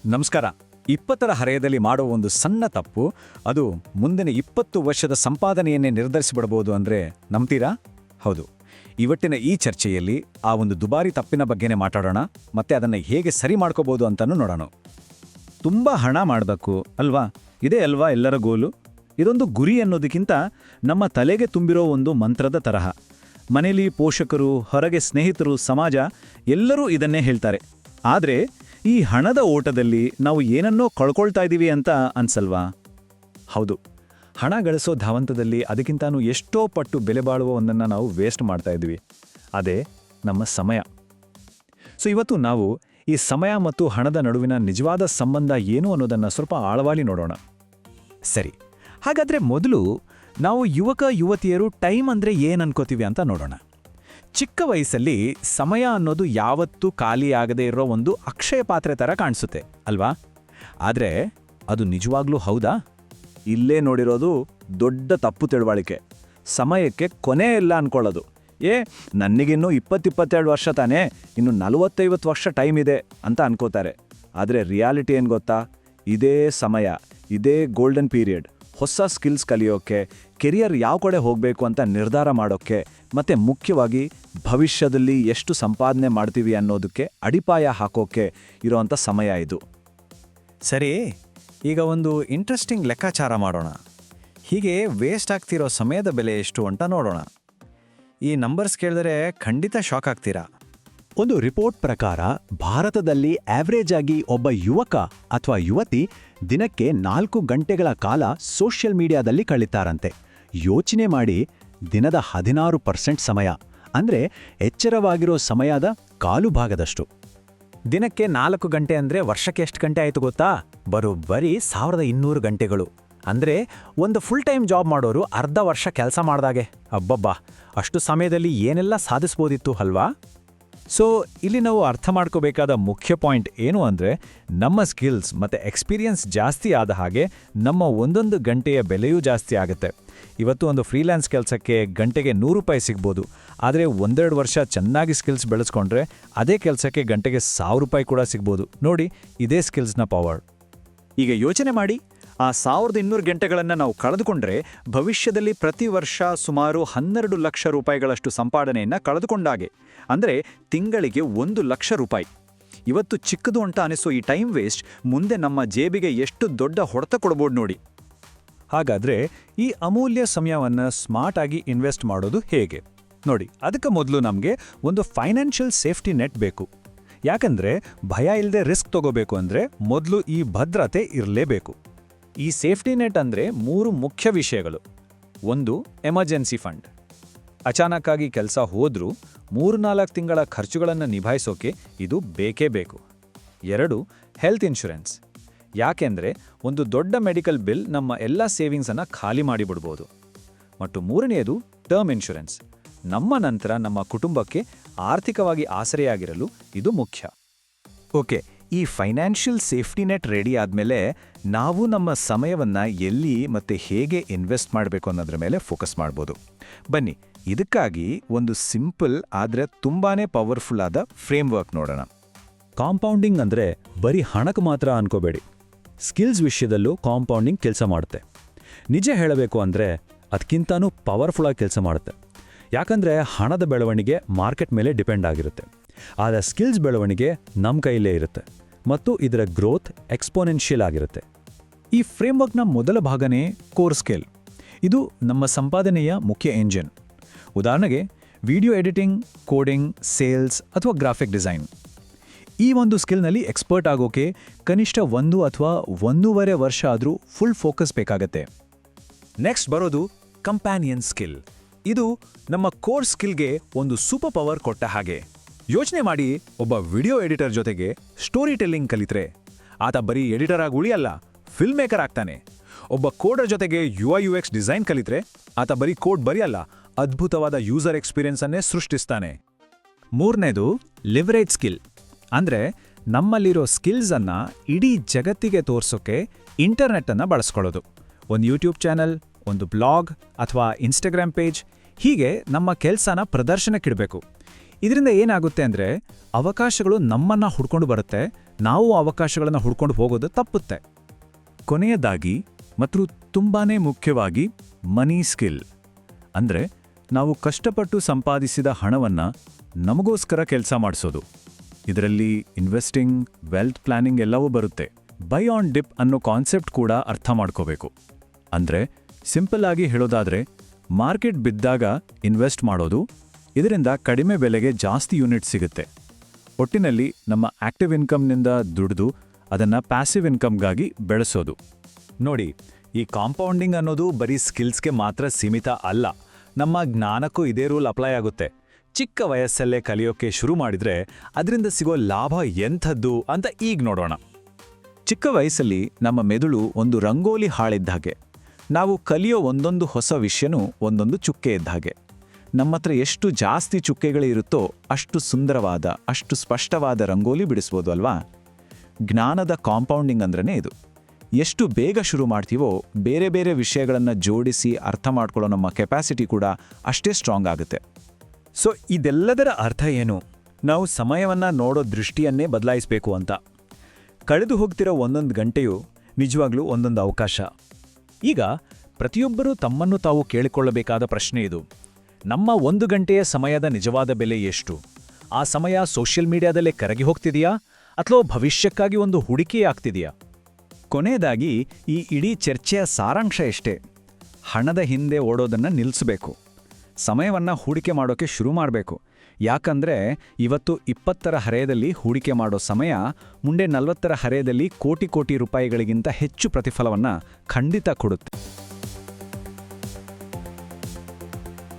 ನಮಸ್ಕಾರ. 20ರ ಹರೆಯದಲ್ಲಿ ಮಾಡೋ ಒಂದು ಸಣ್ಣ ತಪ್ಪು ಅದು ಮುಂದಿನ 20 ವರ್ಷದ ಸಂಪಾದನೆಯನ್ನೇ ನಿರ್ಧರಿಸಿಬಿಡಬಹುದು ಅಂದ್ರೆ ನಂಬ್ತೀರಾ? ಹೌದು. ಇವತ್ತಿನ ಈ ಚರ್ಚೆಯಲ್ಲಿ ಆ ಒಂದು ದುಬಾರಿ ತಪ್ಪಿನ ಬಗ್ಗೆನೇ ಮಾತಾಡೋಣ, ಮತ್ತೆ ಅದನ್ನು ಹೇಗೆ ಸರಿ ಮಾಡ್ಕೋಬಹುದು ಅಂತಾನೂ ನೋಡೋಣ. ತುಂಬ ಹಣ ಮಾಡಬೇಕು ಅಲ್ವಾ? ಇದೇ ಅಲ್ವಾ ಎಲ್ಲರ ಗೋಲು? ಇದೊಂದು ಗುರಿ ಅನ್ನೋದಕ್ಕಿಂತ ನಮ್ಮ ತಲೆಗೆ ತುಂಬಿರೋ ಒಂದು ಮಂತ್ರದ ತರಹ. ಮನೇಲಿ ಪೋಷಕರು, ಹೊರಗೆ ಸ್ನೇಹಿತರು, ಸಮಾಜ ಎಲ್ಲರೂ ಇದನ್ನೇ ಹೇಳ್ತಾರೆ. ಆದರೆ ಈ ಹಣದ ಓಟದಲ್ಲಿ ನಾವು ಏನನ್ನೋ ಕಳ್ಕೊಳ್ತಾ ಇದ್ದೀವಿ ಅಂತ ಅನ್ಸಲ್ವಾ? ಹೌದು. ಹಣ ಗಳಿಸೋ ಧಾವಂತದಲ್ಲಿ ಅದಕ್ಕಿಂತಾನು ಎಷ್ಟೋ ಪಟ್ಟು ಬೆಲೆ ಬಾಳುವ ಒಂದನ್ನು ನಾವು ವೇಸ್ಟ್ ಮಾಡ್ತಾ ಇದ್ವಿ. ಅದೇ ನಮ್ಮ ಸಮಯ. ಸೊ ಇವತ್ತು ನಾವು ಈ ಸಮಯ ಮತ್ತು ಹಣದ ನಡುವಿನ ನಿಜವಾದ ಸಂಬಂಧ ಏನು ಅನ್ನೋದನ್ನು ಸ್ವಲ್ಪ ಆಳವಾಗಿ ನೋಡೋಣ. ಸರಿ, ಹಾಗಾದ್ರೆ ಮೊದಲು ನಾವು ಯುವಕ ಯುವತಿಯರು ಟೈಮ್ ಅಂದರೆ ಏನು ಅನ್ಕೋತೀವಿ ಅಂತ ನೋಡೋಣ. ಚಿಕ್ಕ ವಯಸ್ಸಲ್ಲಿ ಸಮಯ ಅನ್ನೋದು ಯಾವತ್ತೂ ಖಾಲಿಯಾಗದೇ ಇರೋ ಒಂದು ಅಕ್ಷಯ ಪಾತ್ರೆ ಥರ ಕಾಣಿಸುತ್ತೆ ಅಲ್ವಾ? ಆದರೆ ಅದು ನಿಜವಾಗ್ಲೂ ಹೌದಾ? ಇಲ್ಲೇ ನೋಡಿರೋದು ದೊಡ್ಡ ತಪ್ಪು ತಿಳುವಳಿಕೆ. ಸಮಯಕ್ಕೆ ಕೊನೆ ಇಲ್ಲ ಅನ್ಕೊಳ್ಳೋದು. ನನಗಿನ್ನೂ 20-22 ವರ್ಷ ತಾನೇ, ಇನ್ನು 40-50 ವರ್ಷ ಟೈಮ್ ಇದೆ ಅಂತ ಅನ್ಕೋತಾರೆ. ಆದರೆ ರಿಯಾಲಿಟಿ ಏನು ಗೊತ್ತಾ? ಇದೇ ಸಮಯ, ಇದೇ ಗೋಲ್ಡನ್ ಪೀರಿಯಡ್ ಹೊಸ ಸ್ಕಿಲ್ಸ್ ಕಲಿಯೋಕ್ಕೆ, ಕೆರಿಯರ್ ಯಾವ ಕಡೆ ಹೋಗಬೇಕು ಅಂತ ನಿರ್ಧಾರ ಮಾಡೋಕ್ಕೆ, ಮತ್ತು ಮುಖ್ಯವಾಗಿ ಭವಿಷ್ಯದಲ್ಲಿ ಎಷ್ಟು ಸಂಪಾದನೆ ಮಾಡ್ತೀವಿ ಅನ್ನೋದಕ್ಕೆ ಅಡಿಪಾಯ ಹಾಕೋಕ್ಕೆ ಇರೋವಂಥ ಸಮಯ ಇದು. ಸರಿ, ಈಗ ಒಂದು ಇಂಟ್ರೆಸ್ಟಿಂಗ್ ಲೆಕ್ಕಾಚಾರ ಮಾಡೋಣ. ಹೀಗೆ ವೇಸ್ಟ್ ಆಗ್ತಿರೋ ಸಮಯದ ಬೆಲೆ ಎಷ್ಟು ಅಂತ ನೋಡೋಣ. ಈ ನಂಬರ್ಸ್ ಕೇಳಿದ್ರೆ ಖಂಡಿತ ಶಾಕ್ ಆಗ್ತೀರಾ. ಒಂದು ರಿಪೋರ್ಟ್ ಪ್ರಕಾರ ಭಾರತದಲ್ಲಿ ಆವ್ರೇಜ್ ಆಗಿ ಒಬ್ಬ ಯುವಕ ಅಥವಾ ಯುವತಿ ದಿನಕ್ಕೆ 4 ಗಂಟೆಗಳ ಕಾಲ ಸೋಷಿಯಲ್ ಮೀಡಿಯಾದಲ್ಲಿ ಕಳೀತಾರಂತೆ. ಯೋಚನೆ ಮಾಡಿ, ದಿನದ 16% ಸಮಯ ಅಂದ್ರೆ ಎಚ್ಚರವಾಗಿರೋ ಸಮಯದ ಕಾಲು ಭಾಗದಷ್ಟು. ದಿನಕ್ಕೆ 4 ಗಂಟೆ ಅಂದರೆ ವರ್ಷಕ್ಕೆ ಎಷ್ಟು ಗಂಟೆ ಆಯಿತು ಗೊತ್ತಾ? ಬರೋಬ್ಬರಿ 1200 ಗಂಟೆಗಳು. ಅಂದರೆ ಒಂದು ಫುಲ್ ಟೈಮ್ ಜಾಬ್ ಮಾಡೋರು ಅರ್ಧ ವರ್ಷ ಕೆಲಸ ಮಾಡ್ದಾಗೆ. ಅಬ್ಬಬ್ಬಾ, ಅಷ್ಟು ಸಮಯದಲ್ಲಿ ಏನೆಲ್ಲ ಸಾಧಿಸ್ಬೋದಿತ್ತು ಅಲ್ವಾ? ಸೊ ಇಲ್ಲಿ ನಾವು ಅರ್ಥ ಮಾಡ್ಕೋಬೇಕಾದ ಮುಖ್ಯ ಪಾಯಿಂಟ್ ಏನು ಅಂದರೆ, ನಮ್ಮ ಸ್ಕಿಲ್ಸ್ ಮತ್ತು ಎಕ್ಸ್ಪೀರಿಯನ್ಸ್ ಜಾಸ್ತಿ ಆದ ಹಾಗೆ ನಮ್ಮ ಒಂದೊಂದು ಗಂಟೆಯ ಬೆಲೆಯೂ ಜಾಸ್ತಿ ಆಗುತ್ತೆ. ಇವತ್ತು ಒಂದು ಫ್ರೀಲ್ಯಾನ್ಸ್ ಕೆಲಸಕ್ಕೆ ಗಂಟೆಗೆ 100 ರೂಪಾಯಿ ಸಿಗ್ಬೋದು. ಆದರೆ 1-2 ವರ್ಷ ಚೆನ್ನಾಗಿ ಸ್ಕಿಲ್ಸ್ ಬೆಳೆಸ್ಕೊಂಡ್ರೆ ಅದೇ ಕೆಲಸಕ್ಕೆ ಗಂಟೆಗೆ 1000 ರೂಪಾಯಿ ಕೂಡ ಸಿಗ್ಬೋದು. ನೋಡಿ, ಇದೇ ಸ್ಕಿಲ್ಸ್ನ ಪವರ್. ಈಗ ಯೋಚನೆ ಮಾಡಿ, ಆ 1200 ಗಂಟೆಗಳನ್ನು ನಾವು ಕಳೆದುಕೊಂಡ್ರೆ ಭವಿಷ್ಯದಲ್ಲಿ ಪ್ರತಿ ವರ್ಷ ಸುಮಾರು 12 ಲಕ್ಷ ರೂಪಾಯಿಗಳಷ್ಟು ಸಂಪಾದನೆಯನ್ನು ಕಳೆದುಕೊಂಡಾಗೆ. ಅಂದರೆ ತಿಂಗಳಿಗೆ 1 ಲಕ್ಷ ರೂಪಾಯಿ. ಇವತ್ತು ಚಿಕ್ಕದು ಅಂತ ಅನಿಸೋ ಈ ಟೈಮ್ ವೇಸ್ಟ್ ಮುಂದೆ ನಮ್ಮ ಜೇಬಿಗೆ ಎಷ್ಟು ದೊಡ್ಡ ಹೊಡೆತ ಕೊಡ್ಬೋದು ನೋಡಿ. ಹಾಗಾದರೆ ಈ ಅಮೂಲ್ಯ ಸಮಯವನ್ನು ಸ್ಮಾರ್ಟ್ ಆಗಿ ಇನ್ವೆಸ್ಟ್ ಮಾಡೋದು ಹೇಗೆ? ನೋಡಿ, ಅದಕ್ಕೆ ಮೊದಲು ನಮಗೆ ಒಂದು ಫೈನಾನ್ಷಿಯಲ್ ಸೇಫ್ಟಿ ನೆಟ್ ಬೇಕು. ಯಾಕಂದರೆ ಭಯ ಇಲ್ಲದೆ ರಿಸ್ಕ್ ತಗೋಬೇಕು ಅಂದರೆ ಮೊದಲು ಈ ಭದ್ರತೆ ಇರಲೇಬೇಕು. ಈ ಸೇಫ್ಟಿ ನೆಟ್ ಅಂದರೆ 3 ಮುಖ್ಯ ವಿಷಯಗಳು. 1, ಎಮರ್ಜೆನ್ಸಿ ಫಂಡ್. ಅಚಾನಕ್ಕಾಗಿ ಕೆಲಸ ಹೋದ್ರೂ 3-4 ತಿಂಗಳ ಖರ್ಚುಗಳನ್ನು ನಿಭಾಯಿಸೋಕೆ ಇದು ಬೇಕೇ ಬೇಕು. 2, ಹೆಲ್ತ್ ಇನ್ಶೂರೆನ್ಸ್. ಯಾಕೆಂದರೆ ಒಂದು ದೊಡ್ಡ ಮೆಡಿಕಲ್ ಬಿಲ್ ನಮ್ಮ ಎಲ್ಲ ಸೇವಿಂಗ್ಸನ್ನು ಖಾಲಿ ಮಾಡಿಬಿಡ್ಬೋದು. ಮತ್ತು 3ನೇದು ಟರ್ಮ್ ಇನ್ಶೂರೆನ್ಸ್. ನಮ್ಮ ನಂತರ ನಮ್ಮ ಕುಟುಂಬಕ್ಕೆ ಆರ್ಥಿಕವಾಗಿ ಆಸರೆಯಾಗಿರಲು ಇದು ಮುಖ್ಯ. ಓಕೆ, ಈ ಫೈನಾನ್ಷಿಯಲ್ ಸೇಫ್ಟಿ ನೆಟ್ ರೆಡಿ ಆದಮೇಲೆ ನಾವು ನಮ್ಮ ಸಮಯವನ್ನು ಎಲ್ಲಿ ಮತ್ತು ಹೇಗೆ ಇನ್ವೆಸ್ಟ್ ಮಾಡಬೇಕು ಅನ್ನೋದ್ರ ಮೇಲೆ ಫೋಕಸ್ ಮಾಡ್ಬೋದು. ಬನ್ನಿ, ಇದಕ್ಕಾಗಿ ಒಂದು ಸಿಂಪಲ್ ಆದರೆ ತುಂಬಾ ಪವರ್ಫುಲ್ ಆದ ಫ್ರೇಮ್ವರ್ಕ್ ನೋಡೋಣ. ಕಾಂಪೌಂಡಿಂಗ್ ಅಂದರೆ ಬರೀ ಹಣಕ್ಕೆ ಮಾತ್ರ ಅನ್ಕೋಬೇಡಿ. ಸ್ಕಿಲ್ಸ್ ವಿಷಯದಲ್ಲೂ ಕಾಂಪೌಂಡಿಂಗ್ ಕೆಲಸ ಮಾಡುತ್ತೆ. ನಿಜ ಹೇಳಬೇಕು ಅಂದರೆ ಅದಕ್ಕಿಂತನೂ ಪವರ್ಫುಲ್ಲಾಗಿ ಕೆಲಸ ಮಾಡುತ್ತೆ. ಯಾಕಂದರೆ ಹಣದ ಬೆಳವಣಿಗೆ ಮಾರ್ಕೆಟ್ ಮೇಲೆ ಡಿಪೆಂಡ್ ಆಗಿರುತ್ತೆ. ಆದರೆ ಸ್ಕಿಲ್ಸ್ ಬೆಳವಣಿಗೆ ನಮ್ಮ ಕೈಲೇ ಇರುತ್ತೆ ಮತ್ತು ಇದರ ಗ್ರೋತ್ ಎಕ್ಸ್ಪೋನೆನ್ಷಿಯಲ್ ಆಗಿರುತ್ತೆ. ಈ ಫ್ರೇಮ್ವರ್ಕ್ನ ಮೊದಲ ಭಾಗನೇ ಕೋರ್ ಸ್ಕಿಲ್. ಇದು ನಮ್ಮ ಸಂಪಾದನೆಯ ಮುಖ್ಯ ಎಂಜಿನ್. ಉದಾಹರಣೆಗೆ ವಿಡಿಯೋ ಎಡಿಟಿಂಗ್, ಕೋಡಿಂಗ್, ಸೇಲ್ಸ್ ಅಥವಾ ಗ್ರಾಫಿಕ್ ಡಿಸೈನ್. ಈ ಒಂದು ಸ್ಕಿಲ್ನಲ್ಲಿ ಎಕ್ಸ್ಪರ್ಟ್ ಆಗೋಕೆ ಕನಿಷ್ಠ 1 ಅಥವಾ 1.5 ವರ್ಷ ಆದರೂ ಫುಲ್ ಫೋಕಸ್ ಬೇಕಾಗತ್ತೆ. ನೆಕ್ಸ್ಟ್ ಬರೋದು ಕಂಪ್ಯಾನಿಯನ್ ಸ್ಕಿಲ್. ಇದು ನಮ್ಮ ಕೋರ್ ಸ್ಕಿಲ್ಗೆ ಒಂದು ಸೂಪರ್ ಪವರ್ ಕೊಟ್ಟ ಹಾಗೆ. ಯೋಚನೆ ಮಾಡಿ, ಒಬ್ಬ ವಿಡಿಯೋ ಎಡಿಟರ್ ಜೊತೆಗೆ ಸ್ಟೋರಿ ಟೆಲ್ಲಿಂಗ್ ಕಲಿತ್ರೆ ಆತ ಬರೀ ಎಡಿಟರ್ ಆಗಿ ಉಳಿಯಲ್ಲ, ಫಿಲ್ಮ್ ಮೇಕರ್ ಆಗ್ತಾನೆ. ಒಬ್ಬ ಕೋಡರ್ ಜೊತೆಗೆ UI/UX ಡಿಸೈನ್ ಕಲಿತ್ರೆ ಆತ ಬರೀ ಕೋಡ್ ಬರೆಯಲ್ಲ, ಅದ್ಭುತವಾದ ಯೂಸರ್ ಎಕ್ಸ್ಪೀರಿಯನ್ಸ್ ಅನ್ನೇ ಸೃಷ್ಟಿಸ್ತಾನೆ. 3ನೇದು ಲಿವರೇಜ್ ಸ್ಕಿಲ್. ಅಂದರೆ ನಮ್ಮಲ್ಲಿರೋ ಸ್ಕಿಲ್ಸನ್ನು ಇಡೀ ಜಗತ್ತಿಗೆ ತೋರಿಸೋಕೆ ಇಂಟರ್ನೆಟ್ಟನ್ನು ಬಳಸ್ಕೊಳ್ಳೋದು. ಒಂದು ಯೂಟ್ಯೂಬ್ ಚಾನಲ್, ಒಂದು ಬ್ಲಾಗ್ ಅಥವಾ ಇನ್ಸ್ಟಾಗ್ರಾಮ್ ಪೇಜ್, ಹೀಗೆ ನಮ್ಮ ಕೆಲಸನ ಪ್ರದರ್ಶನಕ್ಕಿಡಬೇಕು. ಇದರಿಂದ ಏನಾಗುತ್ತೆ ಅಂದರೆ ಅವಕಾಶಗಳು ನಮ್ಮನ್ನ ಹುಡ್ಕೊಂಡು ಬರುತ್ತೆ, ನಾವು ಅವಕಾಶಗಳನ್ನು ಹುಡ್ಕೊಂಡು ಹೋಗೋದು ತಪ್ಪುತ್ತೆ. ಕೊನೆಯದಾಗಿ ಮತ್ತು ತುಂಬಾನೇ ಮುಖ್ಯವಾಗಿ ಮನಿ ಸ್ಕಿಲ್ ಅಂದ್ರೆ ನಾವು ಕಷ್ಟಪಟ್ಟು ಸಂಪಾದಿಸಿದ ಹಣವನ್ನ ನಮಗೋಸ್ಕರ ಕೆಲಸ ಮಾಡಿಸೋದು. ಇದರಲ್ಲಿ ಇನ್ವೆಸ್ಟಿಂಗ್, ವೆಲ್ತ್ ಪ್ಲಾನಿಂಗ್ ಎಲ್ಲವೂ ಬರುತ್ತೆ. ಬೈ ಆನ್ ಡಿಪ್ ಅನ್ನೋ ಕಾನ್ಸೆಪ್ಟ್ ಕೂಡ ಅರ್ಥ ಮಾಡ್ಕೋಬೇಕು. ಅಂದ್ರೆ ಸಿಂಪಲ್ ಆಗಿ ಹೇಳೋದಾದ್ರೆ ಮಾರ್ಕೆಟ್ ಬಿದ್ದಾಗ ಇನ್ವೆಸ್ಟ್ ಮಾಡೋದು, ಇದರಿಂದ ಕಡಿಮೆ ಬೆಲೆಗೆ ಜಾಸ್ತಿ ಯೂನಿಟ್ ಸಿಗುತ್ತೆ. ಒಟ್ಟಿನಲ್ಲಿ ನಮ್ಮ ಆಕ್ಟಿವ್ ಇನ್ಕಮ್ನಿಂದ ದುಡಿದು ಅದನ್ನ ಪ್ಯಾಸಿವ್ ಇನ್ಕಮ್ಗಾಗಿ ಬೆಳೆಸೋದು. ನೋಡಿ, ಈ ಕಾಂಪೌಂಡಿಂಗ್ ಅನ್ನೋದು ಬರೀ ಸ್ಕಿಲ್ಸ್ಗೆ ಮಾತ್ರ ಸೀಮಿತ ಅಲ್ಲ, ನಮ್ಮ ಜ್ಞಾನಕ್ಕೂ ಇದೇ ರೂಲ್ ಅಪ್ಲೈ ಆಗುತ್ತೆ. ಚಿಕ್ಕ ವಯಸ್ಸಲ್ಲೇ ಕಲಿಯೋಕೆ ಶುರು ಮಾಡಿದ್ರೆ ಅದರಿಂದ ಸಿಗೋ ಲಾಭ ಎಂಥದ್ದು ಅಂತ ಈಗ ನೋಡೋಣ. ಚಿಕ್ಕ ವಯಸ್ಸಲ್ಲಿ ನಮ್ಮ ಮೆದುಳು ಒಂದು ರಂಗೋಲಿ ಹಾಳಿದ್ದ ಹಾಗೆ. ನಾವು ಕಲಿಯೋ ಒಂದೊಂದು ಹೊಸ ವಿಷಯನೂ ಒಂದೊಂದು ಚುಕ್ಕೆ ಇದ್ದ ಹಾಗೆ. ನಮ್ಮತ್ರ ಎಷ್ಟು ಜಾಸ್ತಿ ಚುಕ್ಕೆಗಳಿರುತ್ತೋ ಅಷ್ಟು ಸುಂದರವಾದ, ಅಷ್ಟು ಸ್ಪಷ್ಟವಾದ ರಂಗೋಲಿ ಬಿಡಿಸ್ಬೋದು ಅಲ್ವಾ? ಜ್ಞಾನದ ಕಾಂಪೌಂಡಿಂಗ್ ಅಂದ್ರೇ ಇದು. ಎಷ್ಟು ಬೇಗ ಶುರು ಮಾಡ್ತೀವೋ ಬೇರೆ ಬೇರೆ ವಿಷಯಗಳನ್ನು ಜೋಡಿಸಿ ಅರ್ಥ ಮಾಡ್ಕೊಳ್ಳೋ ನಮ್ಮ ಕೆಪಾಸಿಟಿ ಕೂಡ ಅಷ್ಟೇ ಸ್ಟ್ರಾಂಗ್ ಆಗುತ್ತೆ. ಸೊ ಇದೆಲ್ಲದರ ಅರ್ಥ ಏನು? ನಾವು ಸಮಯವನ್ನ ನೋಡೋ ದೃಷ್ಟಿಯನ್ನೇ ಬದಲಾಯಿಸಬೇಕು ಅಂತ. ಕಳೆದು ಹೋಗ್ತಿರೋ ಒಂದೊಂದು ಗಂಟೆಯು ನಿಜವಾಗ್ಲೂ ಒಂದೊಂದು ಅವಕಾಶ. ಈಗ ಪ್ರತಿಯೊಬ್ಬರೂ ತಮ್ಮನ್ನು ತಾವು ಕೇಳಿಕೊಳ್ಳಬೇಕಾದ ಪ್ರಶ್ನೆ ಇದು: ನಮ್ಮ 1 ಗಂಟೆಯ ಸಮಯದ ನಿಜವಾದ ಬೆಲೆ ಎಷ್ಟು? ಆ ಸಮಯ ಸೋಷಿಯಲ್ ಮೀಡಿಯಾದಲ್ಲೇ ಕರಗಿ ಹೋಗ್ತಿದೆಯಾ ಅಥವಾ ಭವಿಷ್ಯಕ್ಕಾಗಿ ಒಂದು ಹೂಡಿಕೆ ಆಗ್ತಿದೆಯಾ? ಕೊನೆಯದಾಗಿ ಈ ಇಡೀ ಚರ್ಚೆಯ ಸಾರಾಂಶ ಎಷ್ಟೇ: ಹಣದ ಹಿಂದೆ ಓಡೋದನ್ನು ನಿಲ್ಲಿಸಬೇಕು, ಸಮಯವನ್ನು ಹೂಡಿಕೆ ಮಾಡೋಕೆ ಶುರು ಮಾಡಬೇಕು. ಯಾಕಂದ್ರೆ ಇವತ್ತು 20ರ ಹರೆಯದಲ್ಲಿ ಹೂಡಿಕೆ ಮಾಡೋ ಸಮಯ ಮುಂದೆ 40ರ ಹರೆಯದಲ್ಲಿ ಕೋಟಿ ಕೋಟಿ ರೂಪಾಯಿಗಳಿಗಿಂತ ಹೆಚ್ಚು ಪ್ರತಿಫಲವನ್ನು ಖಂಡಿತ ಕೊಡುತ್ತೆ.